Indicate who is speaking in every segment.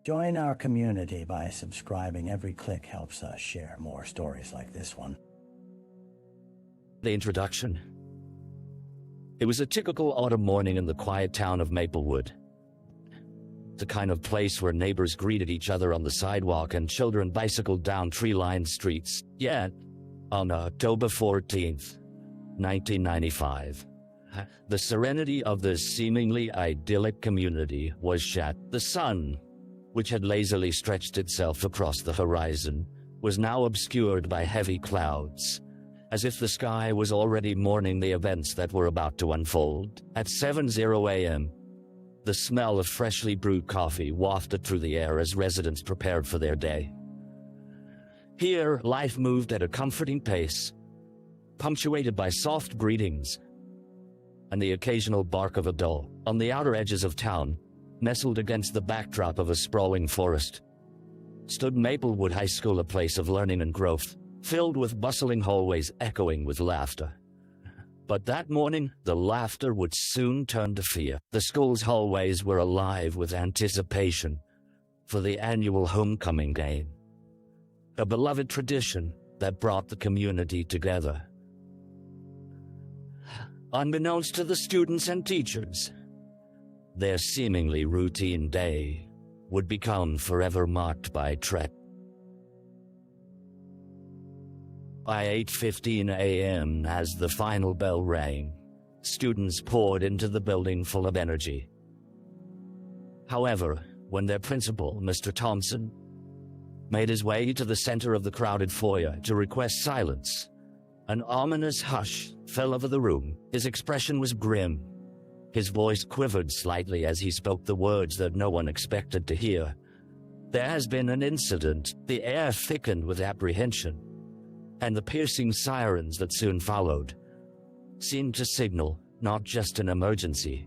Speaker 1: Join our community by subscribing. Every click helps us share more stories like this one.
Speaker 2: The introduction. It was a typical autumn morning in the quiet town of Maplewood. The kind of place where neighbors greeted each other on the sidewalk and children bicycled down tree-lined streets. Yet, on October 14th, 1995, the serenity of this seemingly idyllic community was shattered. The sun, which had lazily stretched itself across the horizon, was now obscured by heavy clouds, as if the sky was already mourning the events that were about to unfold. At 7:00 a.m., the smell of freshly brewed coffee wafted through the air as residents prepared for their day. Here, life moved at a comforting pace, punctuated by soft greetings and the occasional bark of a dog. On the outer edges of town, nestled against the backdrop of a sprawling forest, stood Maplewood High School, a place of learning and growth, filled with bustling hallways echoing with laughter. But that morning, the laughter would soon turn to fear. The school's hallways were alive with anticipation for the annual homecoming game, a beloved tradition that brought the community together. Unbeknownst to the students and teachers, their seemingly routine day would become forever marked by dread. By 8:15 a.m., as the final bell rang, students poured into the building full of energy. However, when their principal, Mr. Thompson, made his way to the center of the crowded foyer to request silence, an ominous hush fell over the room. His expression was grim. His voice quivered slightly as he spoke the words that no one expected to hear. There has been an incident. The air thickened with apprehension, and the piercing sirens that soon followed seemed to signal not just an emergency,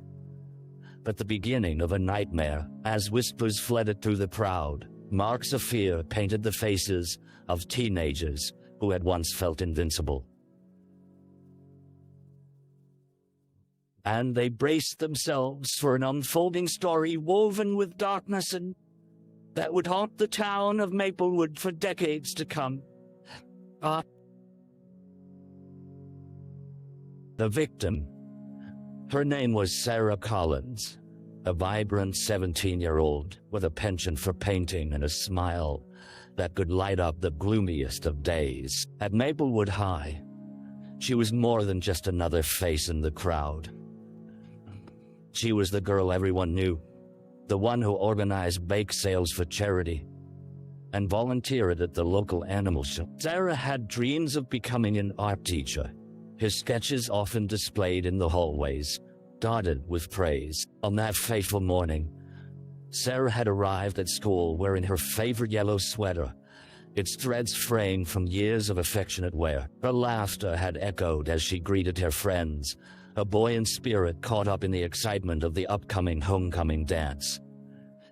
Speaker 2: but the beginning of a nightmare. As whispers flooded through the crowd, marks of fear painted the faces of teenagers who had once felt invincible. And they braced themselves for an unfolding story woven with darkness and that would haunt the town of Maplewood for decades to come. The victim. Her name was Sarah Collins, a vibrant 17-year-old with a penchant for painting and a smile that could light up the gloomiest of days. At Maplewood High, she was more than just another face in the crowd. She was the girl everyone knew, the one who organized bake sales for charity and volunteered at the local animal show. Sarah had dreams of becoming an art teacher, his sketches often displayed in the hallways, dotted with praise. On that fateful morning, Sarah had arrived at school wearing her favorite yellow sweater, its threads fraying from years of affectionate wear. Her laughter had echoed as she greeted her friends, a buoyant spirit caught up in the excitement of the upcoming homecoming dance.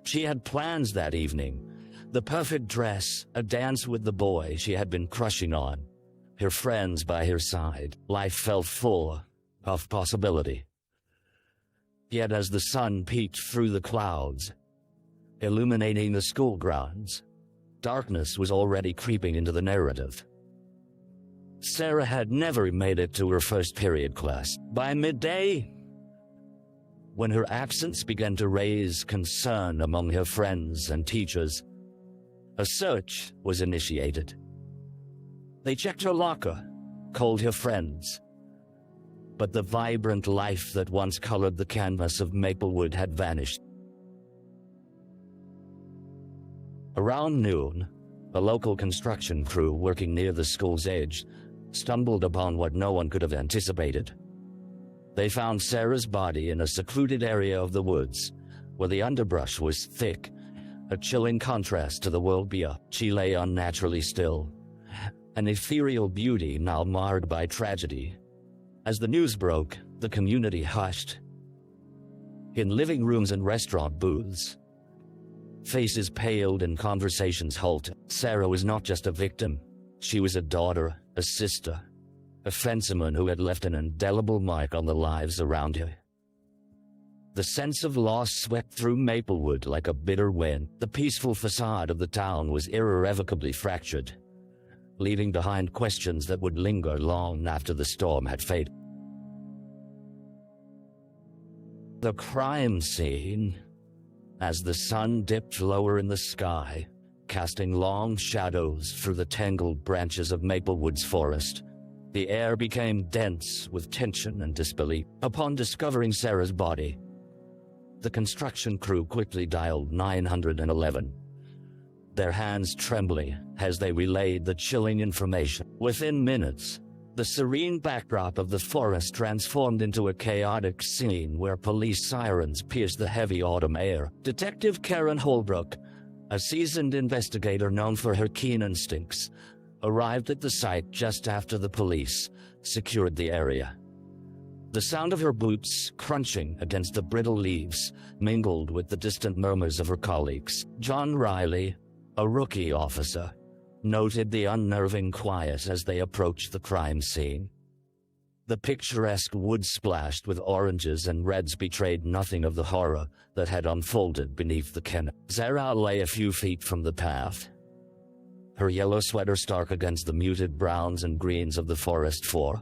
Speaker 2: She had plans that evening, the perfect dress, a dance with the boy she had been crushing on, her friends by her side. Life felt full of possibility. Yet as the sun peeked through the clouds, illuminating the school grounds, darkness was already creeping into the narrative. Sarah had never made it to her first period class. By midday, when her absence began to raise concern among her friends and teachers, a search was initiated. They checked her locker, called her friends, but the vibrant life that once colored the canvas of Maplewood had vanished. Around noon, a local construction crew working near the school's edge stumbled upon what no one could have anticipated. They found Sarah's body in a secluded area of the woods, where the underbrush was thick, a chilling contrast to the world beyond. She lay unnaturally still, an ethereal beauty now marred by tragedy. As the news broke, the community hushed. In living rooms and restaurant booths, faces paled and conversations halted. Sarah was not just a victim. She was a daughter, a sister, a fenceman who had left an indelible mark on the lives around her. The sense of loss swept through Maplewood like a bitter wind. The peaceful facade of the town was irrevocably fractured, leaving behind questions that would linger long after the storm had faded. The crime scene, as the sun dipped lower in the sky, casting long shadows through the tangled branches of Maplewood's forest, the air became dense with tension and disbelief. Upon discovering Sarah's body, the construction crew quickly dialed 911, their hands trembling as they relayed the chilling information. Within minutes, the serene backdrop of the forest transformed into a chaotic scene where police sirens pierced the heavy autumn air. Detective Karen Holbrook, a seasoned investigator known for her keen instincts, arrived at the site just after the police secured the area. The sound of her boots crunching against the brittle leaves mingled with the distant murmurs of her colleagues. John Riley, a rookie officer, noted the unnerving quiet as they approached the crime scene. The picturesque woods splashed with oranges and reds betrayed nothing of the horror that had unfolded beneath the canopy. Sarah lay a few feet from the path, her yellow sweater stark against the muted browns and greens of the forest floor.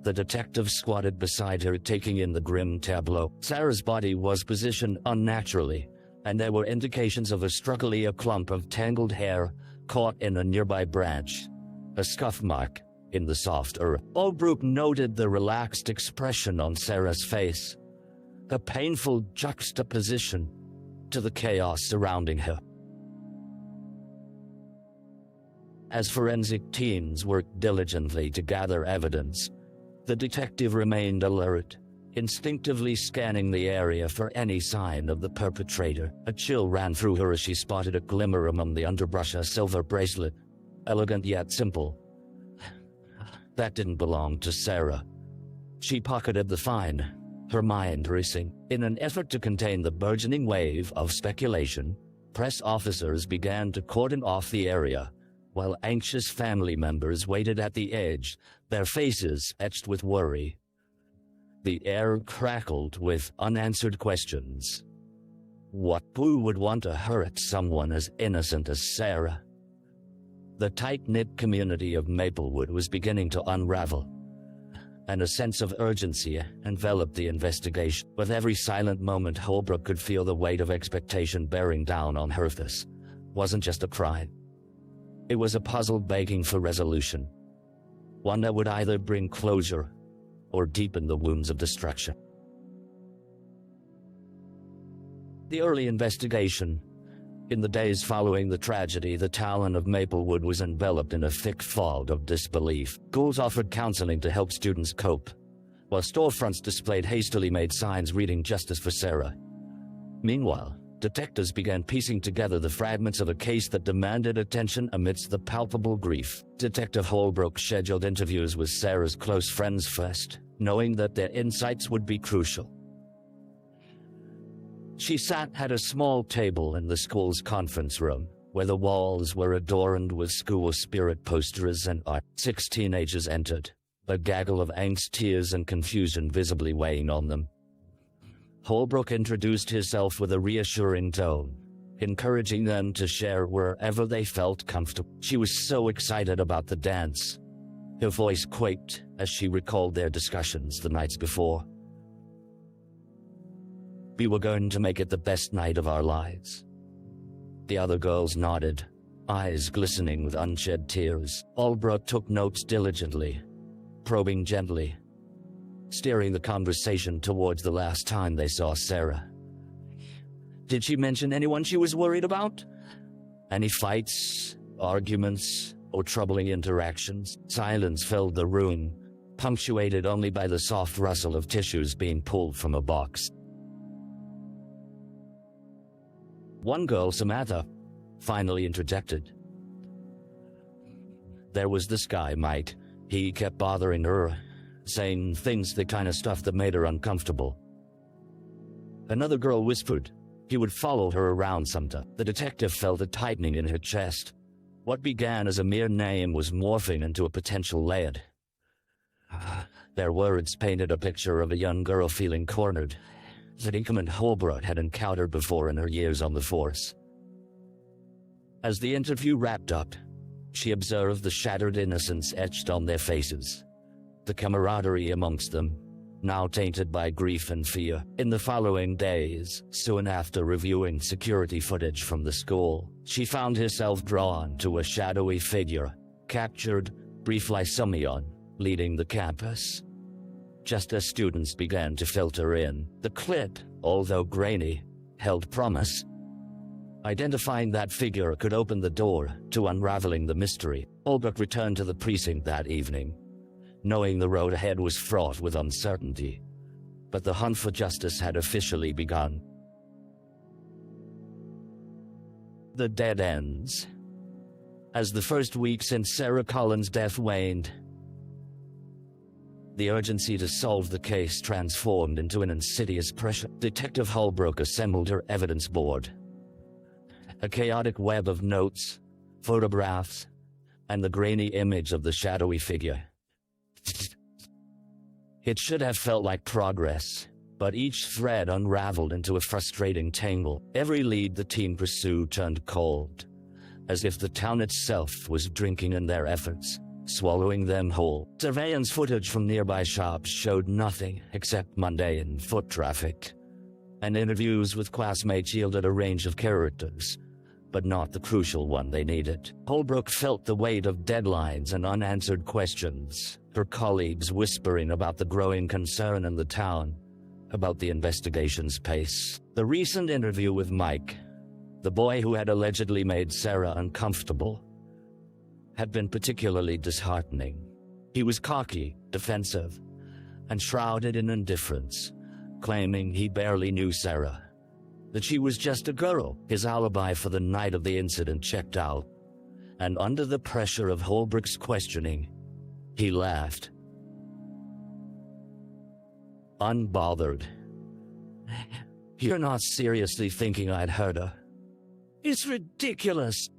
Speaker 2: The detective squatted beside her, taking in the grim tableau. Sarah's body was positioned unnaturally, and there were indications of a struggle, a clump of tangled hair caught in a nearby branch, a scuff mark in the soft earth. Holbrook noted the relaxed expression on Sarah's face, a painful juxtaposition to the chaos surrounding her. As forensic teams worked diligently to gather evidence, the detective remained alert, instinctively scanning the area for any sign of the perpetrator. A chill ran through her as she spotted a glimmer among the underbrush, a silver bracelet, elegant yet simple. That didn't belong to Sarah. She pocketed the find, her mind racing. In an effort to contain the burgeoning wave of speculation, press officers began to cordon off the area, while anxious family members waited at the edge, their faces etched with worry. The air crackled with unanswered questions. Who would want to hurt someone as innocent as Sarah? The tight-knit community of Maplewood was beginning to unravel, and a sense of urgency enveloped the investigation. With every silent moment, Holbrook could feel the weight of expectation bearing down on her. This wasn't just a crime. It was a puzzle begging for resolution, one that would either bring closure or deepen the wounds of destruction. The early investigation. In the days following the tragedy, the town of Maplewood was enveloped in a thick fog of disbelief. Schools offered counseling to help students cope, while storefronts displayed hastily made signs reading "Justice for Sarah." Meanwhile, detectives began piecing together the fragments of a case that demanded attention amidst the palpable grief. Detective Holbrook scheduled interviews with Sarah's close friends first, knowing that their insights would be crucial. She sat at a small table in the school's conference room, where the walls were adorned with school spirit posters and art. 6 teenagers entered, a gaggle of angst, tears, and confusion visibly weighing on them. Holbrook introduced herself with a reassuring tone, encouraging them to share wherever they felt comfortable. She was so excited about the dance. Her voice quaked as she recalled their discussions the nights before. We were going to make it the best night of our lives. The other girls nodded, eyes glistening with unshed tears. Holbrook took notes diligently, probing gently, steering the conversation towards the last time they saw Sarah. Did she mention anyone she was worried about? Any fights, arguments, or troubling interactions? Silence filled the room, punctuated only by the soft rustle of tissues being pulled from a box. One girl, Samantha, finally interjected. There was this guy, Mike. He kept bothering her, saying things, the kind of stuff that made her uncomfortable. Another girl whispered he would follow her around sometime. The detective felt a tightening in her chest. What began as a mere name was morphing into a potential lead. Their words painted a picture of a young girl feeling cornered, that Karen Holbrook had encountered before in her years on the force. As the interview wrapped up, she observed the shattered innocence etched on their faces, the camaraderie amongst them, now tainted by grief and fear. In the following days, soon after reviewing security footage from the school, she found herself drawn to a shadowy figure, captured briefly Sumion, leading the campus. Just as students began to filter in, the clip, although grainy, held promise. Identifying that figure could open the door to unraveling the mystery. Holbrook returned to the precinct that evening, knowing the road ahead was fraught with uncertainty. But the hunt for justice had officially begun. The dead ends. As the first week since Sarah Collins' death waned, the urgency to solve the case transformed into an insidious pressure. Detective Holbrook assembled her evidence board. A chaotic web of notes, photographs, and the grainy image of the shadowy figure. It should have felt like progress, but each thread unraveled into a frustrating tangle. Every lead the team pursued turned cold, as if the town itself was drinking in their efforts, swallowing them whole. Surveillance footage from nearby shops showed nothing except mundane foot traffic, and interviews with classmates yielded a range of characters, but not the crucial one they needed. Holbrook felt the weight of deadlines and unanswered questions, her colleagues whispering about the growing concern in the town, about the investigation's pace. The recent interview with Mike, the boy who had allegedly made Sarah uncomfortable, had been particularly disheartening. He was cocky, defensive, and shrouded in indifference, claiming he barely knew Sarah, that she was just a girl. His alibi for the night of the incident checked out, and under the pressure of Holbrook's questioning, he laughed. Unbothered. You're not seriously thinking I'd hurt her? It's ridiculous.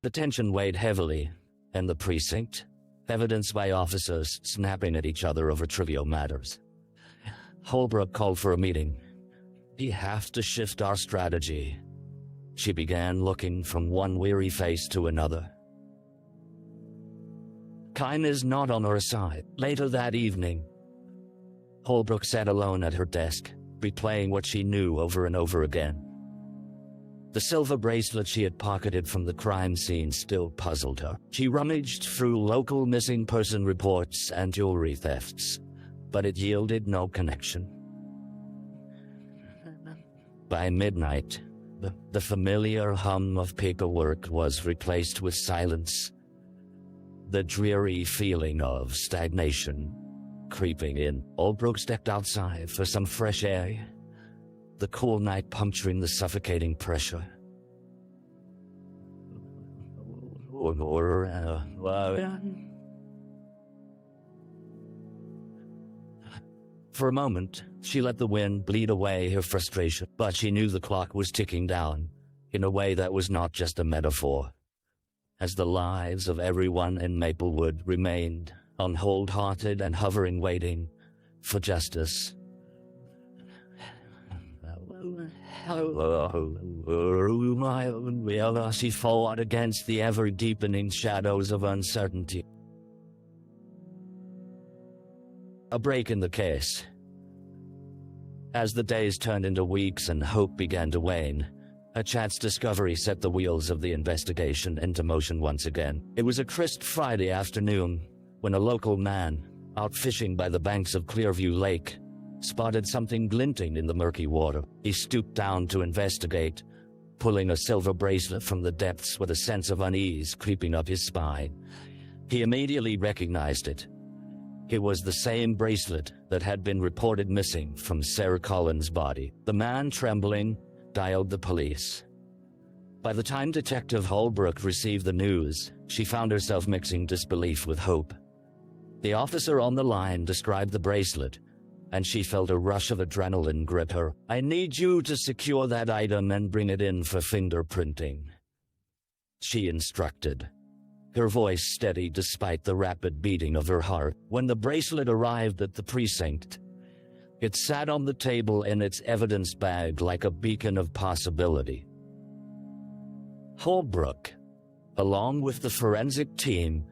Speaker 2: The tension weighed heavily in the precinct, evidenced by officers snapping at each other over trivial matters. Holbrook called for a meeting. We have to shift our strategy. She began, looking from one weary face to another. Time is not on her side. Later that evening, Holbrook sat alone at her desk, replaying what she knew over and over again. The silver bracelet she had pocketed from the crime scene still puzzled her. She rummaged through local missing person reports and jewelry thefts, but it yielded no connection. By midnight, the familiar hum of paperwork was replaced with silence, the dreary feeling of stagnation creeping in. Holbrook stepped outside for some fresh air, the cool night puncturing the suffocating pressure. For a moment, she let the wind bleed away her frustration, but she knew the clock was ticking down, in a way that was not just a metaphor, as the lives of everyone in Maplewood remained on hold-hearted and hovering, waiting for justice. She fought against the ever-deepening shadows of uncertainty. A break in the case. As the days turned into weeks and hope began to wane, a chance discovery set the wheels of the investigation into motion once again. It was a crisp Friday afternoon when a local man, out fishing by the banks of Clearview Lake, spotted something glinting in the murky water. He stooped down to investigate, pulling a silver bracelet from the depths with a sense of unease creeping up his spine. He immediately recognized it. It was the same bracelet that had been reported missing from Sarah Collins' body. The man, trembling, dialed the police. By the time Detective Holbrook received the news, she found herself mixing disbelief with hope. The officer on the line described the bracelet, and she felt a rush of adrenaline grip her. I need you to secure that item and bring it in for fingerprinting, she instructed, her voice steady despite the rapid beating of her heart. When the bracelet arrived at the precinct, It sat on the table in its evidence bag like a beacon of possibility. Holbrook, along with the forensic team,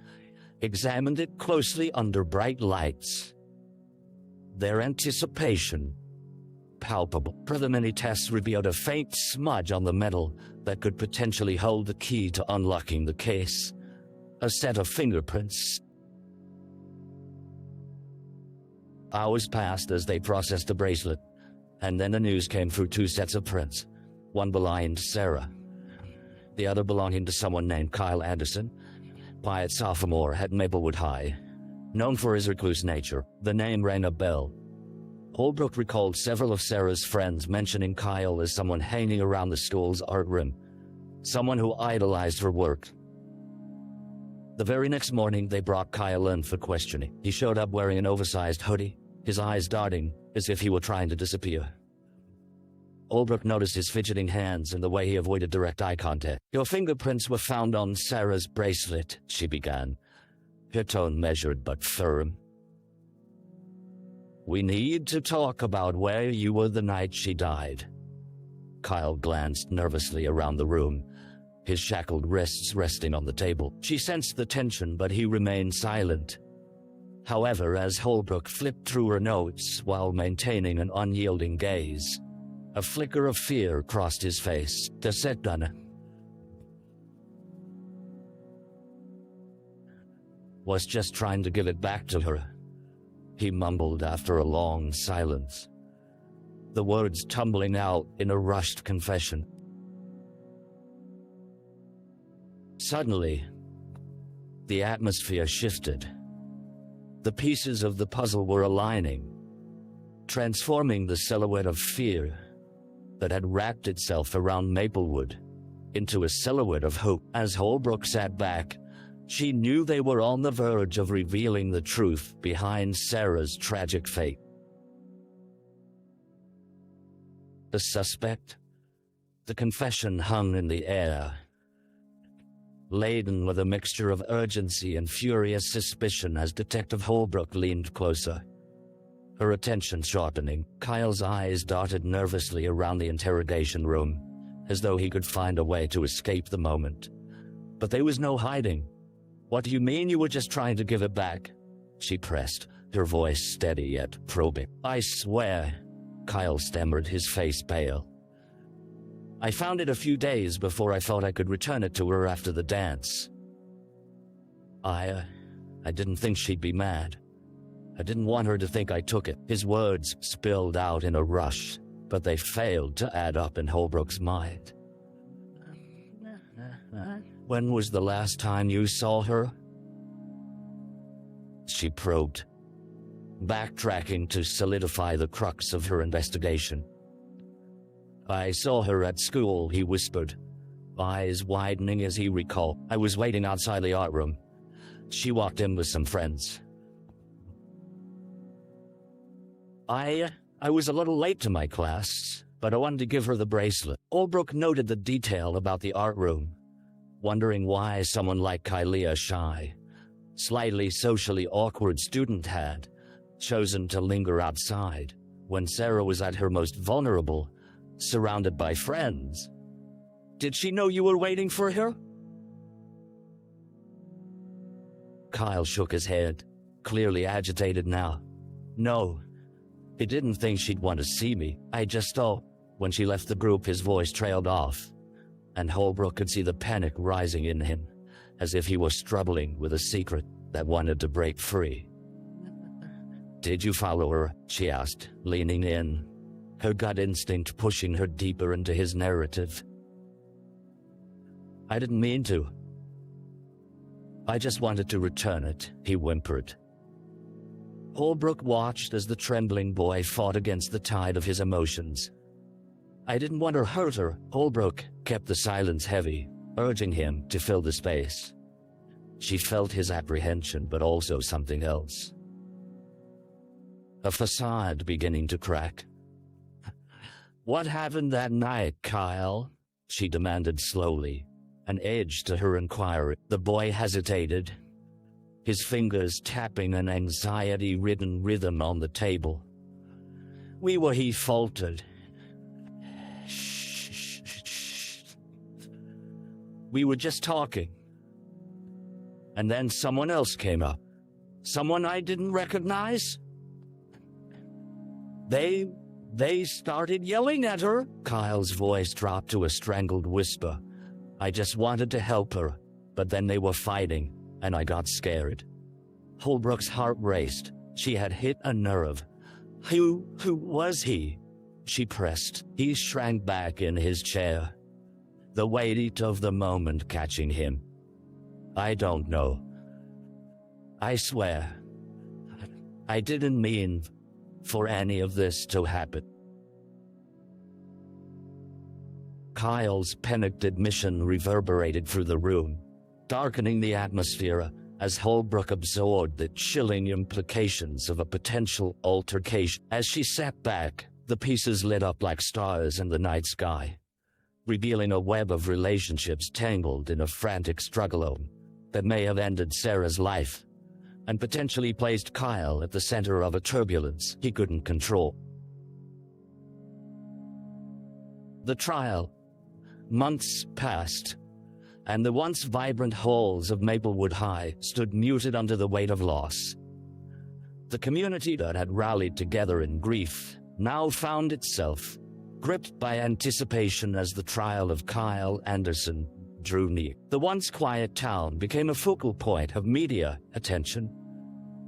Speaker 2: examined it closely under bright lights. Their anticipation palpable. Preliminary tests revealed a faint smudge on the metal that could potentially hold the key to unlocking the case. A set of fingerprints. Hours passed as they processed the bracelet, and then the news came through two sets of prints. One belonging to Sarah, the other belonging to someone named Kyle Anderson, quiet sophomore at Maplewood High. Known for his recluse nature, the name rang a bell. Holbrook recalled several of Sarah's friends mentioning Kyle as someone hanging around the school's art room, someone who idolized her work. The very next morning, they brought Kyle in for questioning. He showed up wearing an oversized hoodie, his eyes darting as if he were trying to disappear. Holbrook noticed his fidgeting hands and the way he avoided direct eye contact. "Your fingerprints were found on Sarah's bracelet," she began, her tone measured but firm. "We need to talk about where you were the night she died." Kyle glanced nervously around the room, his shackled wrists resting on the table. She sensed the tension, but he remained silent. However, as Holbrook flipped through her notes while maintaining an unyielding gaze, a flicker of fear crossed his face. "Deception was just trying to give it back to her," he mumbled after a long silence, the words tumbling out in a rushed confession. Suddenly, the atmosphere shifted. The pieces of the puzzle were aligning, transforming the silhouette of fear that had wrapped itself around Maplewood into a silhouette of hope. As Holbrook sat back, she knew they were on the verge of revealing the truth behind Sarah's tragic fate. The suspect? The confession hung in the air, laden with a mixture of urgency and furious suspicion as Detective Holbrook leaned closer, her attention sharpening. Kyle's eyes darted nervously around the interrogation room, as though he could find a way to escape the moment. But there was no hiding. "What do you mean you were just trying to give it back?" she pressed, her voice steady yet probing. "I swear," Kyle stammered, his face pale. "I found it a few days before I thought I could return it to her after the dance. I didn't think she'd be mad. I didn't want her to think I took it." His words spilled out in a rush, but they failed to add up in Holbrook's mind. "When was the last time you saw her?" she probed, backtracking to solidify the crux of her investigation. "I saw her at school," he whispered, eyes widening as he recalled. "I was waiting outside the art room. She walked in with some friends. I was a little late to my class, but I wanted to give her the bracelet." Holbrook noted the detail about the art room, wondering why someone like Kylie, a shy, slightly socially awkward student, had chosen to linger outside when Sarah was at her most vulnerable, surrounded by friends. "Did she know you were waiting for her?" Kyle shook his head, clearly agitated now. "No, he didn't think she'd want to see me. I just thought." When she left the group, his voice trailed off, and Holbrook could see the panic rising in him, as if he was struggling with a secret that wanted to break free. "Did you follow her?" she asked, leaning in, her gut instinct pushing her deeper into his narrative. "I didn't mean to. I just wanted to return it," he whimpered. Holbrook watched as the trembling boy fought against the tide of his emotions. "I didn't want to hurt her." Holbrook kept the silence heavy, urging him to fill the space. She felt his apprehension, but also something else. A facade beginning to crack. "What happened that night, Kyle?" she demanded slowly, an edge to her inquiry. The boy hesitated, his fingers tapping an anxiety-ridden rhythm on the table. He faltered. Shh. We were just talking. And then someone else came up. Someone I didn't recognize. They started yelling at her. Kyle's voice dropped to a strangled whisper. I just wanted to help her, but then they were fighting, and I got scared. Holbrook's heart raced. She had hit a nerve. Who was he? She pressed. He shrank back in his chair, the weight of the moment catching him. I don't know. I swear, I didn't mean for any of this to happen. Kyle's panicked admission reverberated through the room, darkening the atmosphere as Holbrook absorbed the chilling implications of a potential altercation. As she sat back, the pieces lit up like stars in the night sky, revealing a web of relationships tangled in a frantic struggle that may have ended Sarah's life and potentially placed Kyle at the center of a turbulence he couldn't control. The trial. Months passed, and the once vibrant halls of Maplewood High stood muted under the weight of loss. The community that had rallied together in grief now found itself gripped by anticipation as the trial of Kyle Anderson drew near. The once quiet town became a focal point of media attention,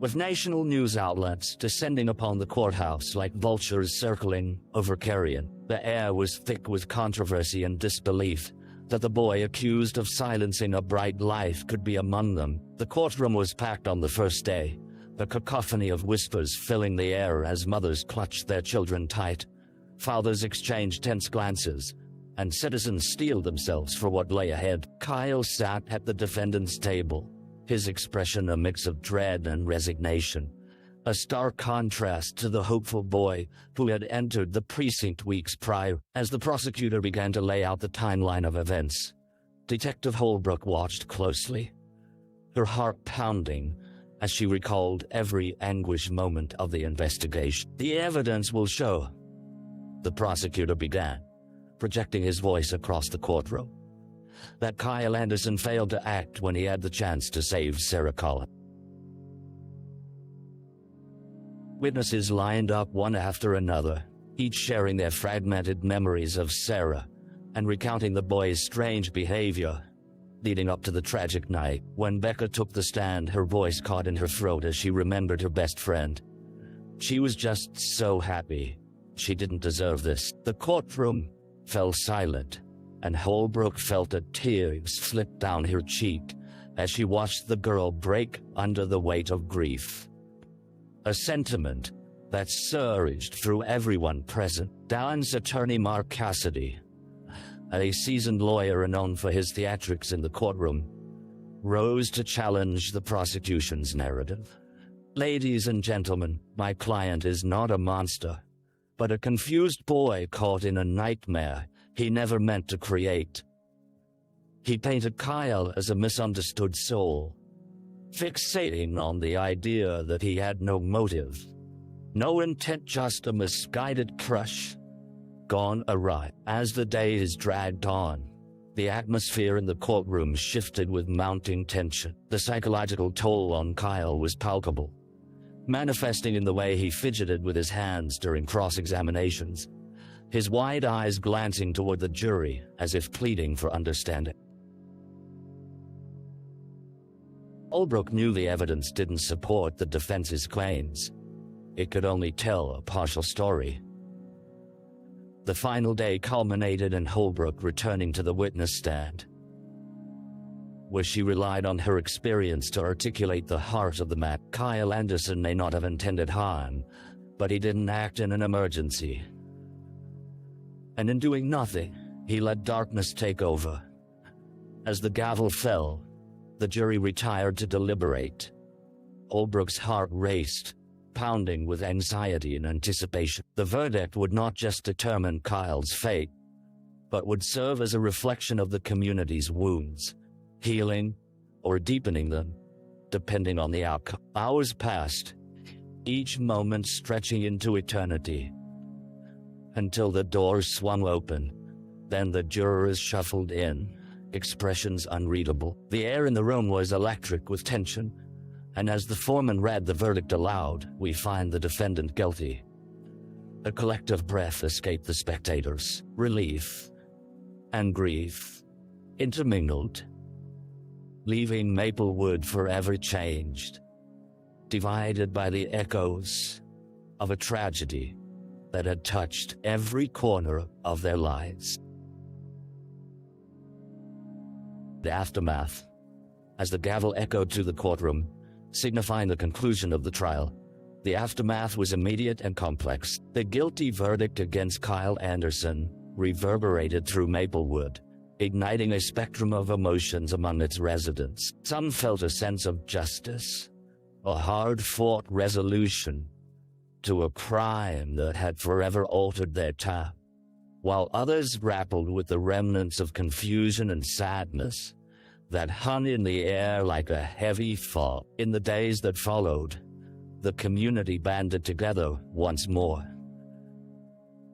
Speaker 2: with national news outlets descending upon the courthouse like vultures circling over carrion. The air was thick with controversy and disbelief that the boy accused of silencing a bright life could be among them. The courtroom was packed on the first day, the cacophony of whispers filling the air as mothers clutched their children tight, fathers exchanged tense glances, and citizens steeled themselves for what lay ahead. Kyle sat at the defendant's table, his expression a mix of dread and resignation, a stark contrast to the hopeful boy who had entered the precinct weeks prior. As the prosecutor began to lay out the timeline of events, Detective Holbrook watched closely, her heart pounding as she recalled every anguished moment of the investigation. The evidence will show, the prosecutor began, projecting his voice across the courtroom, that Kyle Anderson failed to act when he had the chance to save Sarah Collins. Witnesses lined up one after another, each sharing their fragmented memories of Sarah and recounting the boy's strange behavior leading up to the tragic night. When Becca took the stand, her voice caught in her throat as she remembered her best friend. She was just so happy. She didn't deserve this. The courtroom fell silent, and Holbrook felt a tear slip down her cheek as she watched the girl break under the weight of grief. A sentiment that surged through everyone present. Dan's attorney Mark Cassidy, a seasoned lawyer known for his theatrics in the courtroom, rose to challenge the prosecution's narrative. Ladies and gentlemen, my client is not a monster, but a confused boy caught in a nightmare he never meant to create. He painted Kyle as a misunderstood soul, fixating on the idea that he had no motive, no intent, just a misguided crush gone awry. As the days dragged on, the atmosphere in the courtroom shifted with mounting tension. The psychological toll on Kyle was palpable, manifesting in the way he fidgeted with his hands during cross-examinations, his wide eyes glancing toward the jury as if pleading for understanding. Holbrook knew the evidence didn't support the defense's claims. It could only tell a partial story. The final day culminated in Holbrook returning to the witness stand, where she relied on her experience to articulate the heart of the matter. Kyle Anderson may not have intended harm, but he didn't act in an emergency. And in doing nothing, he let darkness take over. As the gavel fell, the jury retired to deliberate. Holbrook's heart raced, pounding with anxiety and anticipation. The verdict would not just determine Kyle's fate, but would serve as a reflection of the community's wounds, healing or deepening them, depending on the outcome. Hours passed, each moment stretching into eternity, until the door swung open. Then the jurors shuffled in, expressions unreadable. The air in the room was electric with tension, and as the foreman read the verdict aloud, we find the defendant guilty. A collective breath escaped the spectators. Relief and grief intermingled, leaving Maplewood forever changed, divided by the echoes of a tragedy that had touched every corner of their lives. The aftermath. As the gavel echoed through the courtroom, signifying the conclusion of the trial, the aftermath was immediate and complex. The guilty verdict against Kyle Anderson reverberated through Maplewood, igniting a spectrum of emotions among its residents. Some felt a sense of justice, a hard-fought resolution to a crime that had forever altered their time, while others grappled with the remnants of confusion and sadness that hung in the air like a heavy fog. In the days that followed, the community banded together once more.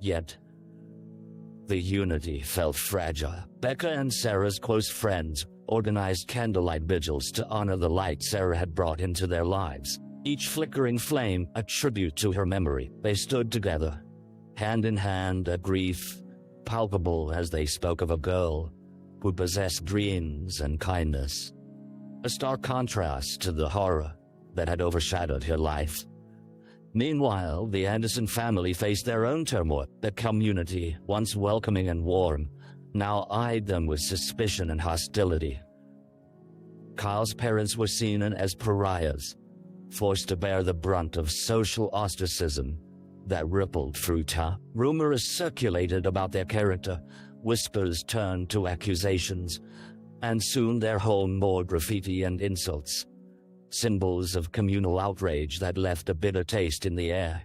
Speaker 2: Yet, the unity felt fragile. Becca and Sarah's close friends organized candlelight vigils to honor the light Sarah had brought into their lives, each flickering flame a tribute to her memory. They stood together, hand in hand, a grief palpable as they spoke of a girl who possessed dreams and kindness, a stark contrast to the horror that had overshadowed her life. Meanwhile, the Anderson family faced their own turmoil. The community, once welcoming and warm, now eyed them with suspicion and hostility. Kyle's parents were seen as pariahs, forced to bear the brunt of social ostracism that rippled through town. Rumors circulated about their character, whispers turned to accusations, and soon their home bore graffiti and insults, symbols of communal outrage that left a bitter taste in the air.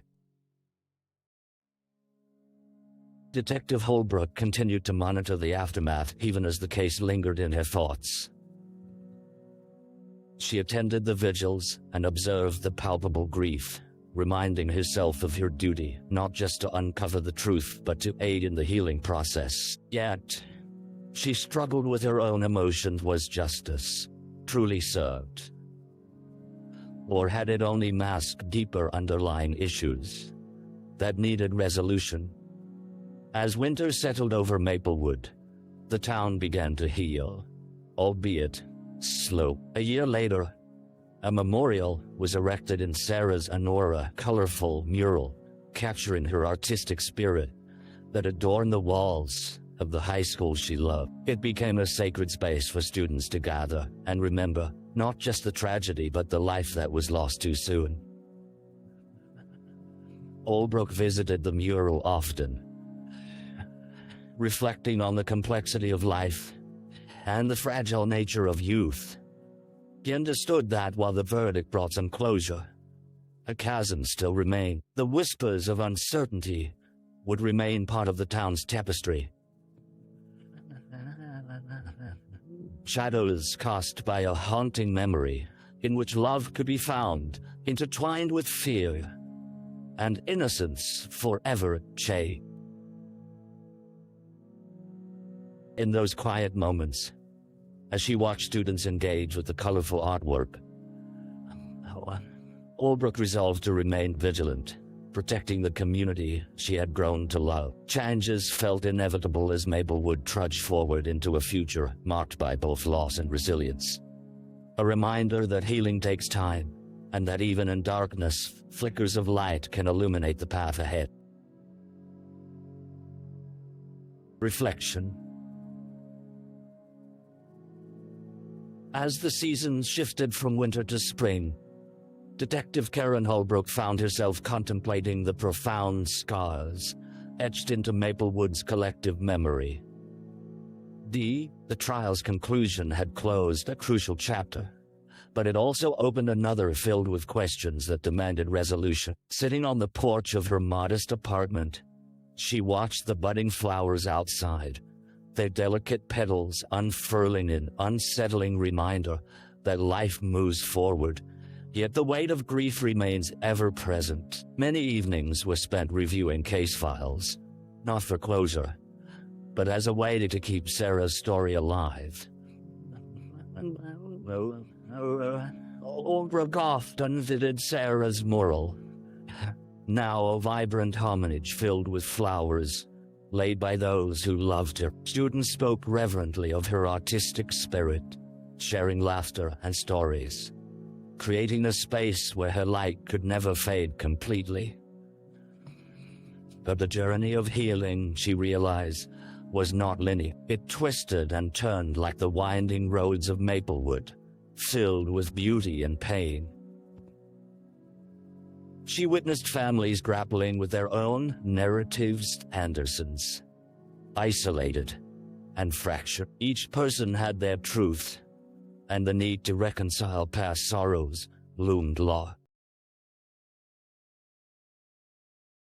Speaker 2: Detective Holbrook continued to monitor the aftermath even as the case lingered in her thoughts. She attended the vigils and observed the palpable grief, reminding herself of her duty not just to uncover the truth but to aid in the healing process. Yet, she struggled with her own emotions. Was justice truly served? Or had it only masked deeper underlying issues that needed resolution? As winter settled over Maplewood, the town began to heal, albeit slow. A year later, a memorial was erected in Sarah's honor, a colorful mural capturing her artistic spirit that adorned the walls of the high school she loved. It became a sacred space for students to gather and remember not just the tragedy but the life that was lost too soon. Holbrook visited the mural often, reflecting on the complexity of life and the fragile nature of youth. He understood that while the verdict brought some closure, a chasm still remained. The whispers of uncertainty would remain part of the town's tapestry. Shadows cast by a haunting memory in which love could be found, intertwined with fear, and innocence forever changed. In those quiet moments, as she watched students engage with the colorful artwork, Holbrook resolved to remain vigilant, protecting the community she had grown to love. Changes felt inevitable as Maplewood trudged forward into a future marked by both loss and resilience. A reminder that healing takes time, and that even in darkness, flickers of light can illuminate the path ahead. Reflection. As the seasons shifted from winter to spring, Detective Karen Holbrook found herself contemplating the profound scars etched into Maplewood's collective memory. The trial's conclusion had closed a crucial chapter, but it also opened another filled with questions that demanded resolution. Sitting on the porch of her modest apartment, she watched the budding flowers outside, their delicate petals unfurling an unsettling reminder that life moves forward. Yet the weight of grief remains ever present. Many evenings were spent reviewing case files, not for closure, but as a way to keep Sarah's story alive. Holbrook often visited Sarah's mural, now a vibrant homage filled with flowers, laid by those who loved her. Students spoke reverently of her artistic spirit, sharing laughter and stories, creating a space where her light could never fade completely. But the journey of healing, she realized, was not linear. It twisted and turned like the winding roads of Maplewood, filled with beauty and pain. She witnessed families grappling with their own narratives, Andersons, isolated and fractured. Each person had their truth, and the need to reconcile past sorrows loomed large.